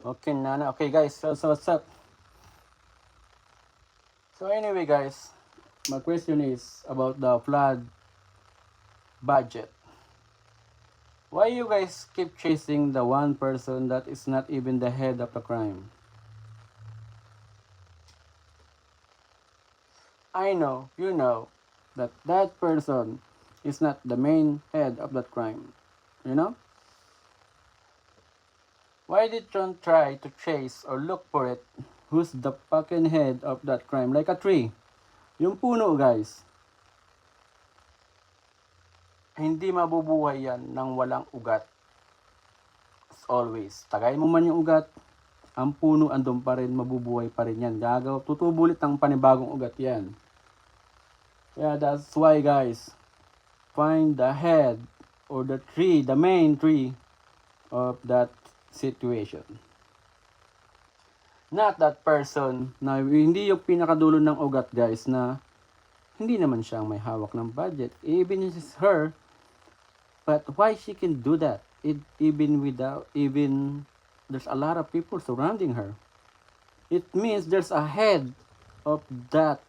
Okay, Nana. Okay, guys. So what's up? So anyway, guys, my question is about the flood budget. Why you guys keep chasing the one person that is not even the head of the crime? I know, you know, that that person is not the main head of that crime. You know? Why did John try to chase or look for it? Who's the fucking head of that crime? Like a tree. Yung puno, guys. Hindi mabubuhay yan ng walang ugat. As always. Tagay mo man yung ugat, ang puno andun pa rin, mabubuhay pa rin yan. Tutubo ulit ng panibagong ugat yan. Yeah, that's why, guys, find the head or the tree, the main tree of that situation. Not that person na hindi yung pinakadulo ng ugat, guys, na hindi naman siya may hawak ng budget. Even it's her, but why she can do that? Even there's a lot of people surrounding her. It means there's a head of that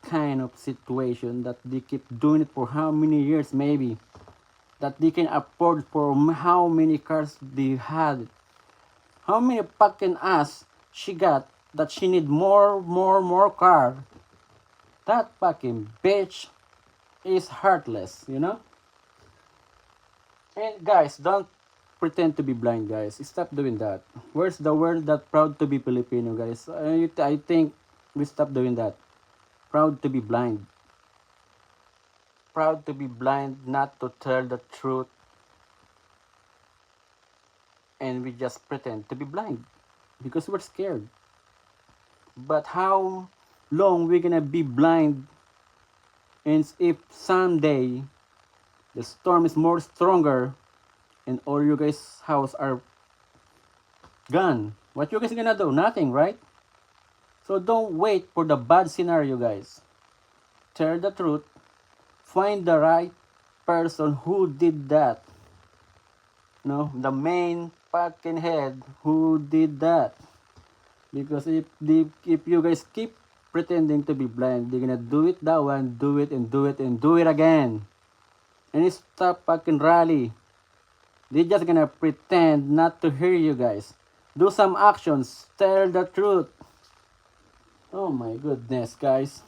kind of situation that they keep doing it for how many years maybe. That they can afford for how many cars they had. How many fucking ass she got that she need more car. That fucking bitch is heartless, you know? And guys, don't pretend to be blind, guys. Stop doing that. Where's the word that proud to be Filipino, guys? I think we stop doing that. Proud to be blind. Proud to be blind, not to tell the truth. And we just pretend to be blind because we're scared. But how long we gonna be blind? And if someday the storm is more stronger and all you guys' house are gone, what you guys gonna do? Nothing, right? So don't wait for the bad scenario, guys. Tell the truth. Find the right person who did that. No, the main fucking head who did that. Because if you guys keep pretending to be blind, they're gonna do it that one, do it and do it and do it again. And stop fucking rally. They're just gonna pretend not to hear you guys. Do some actions. Tell the truth. Oh my goodness, guys.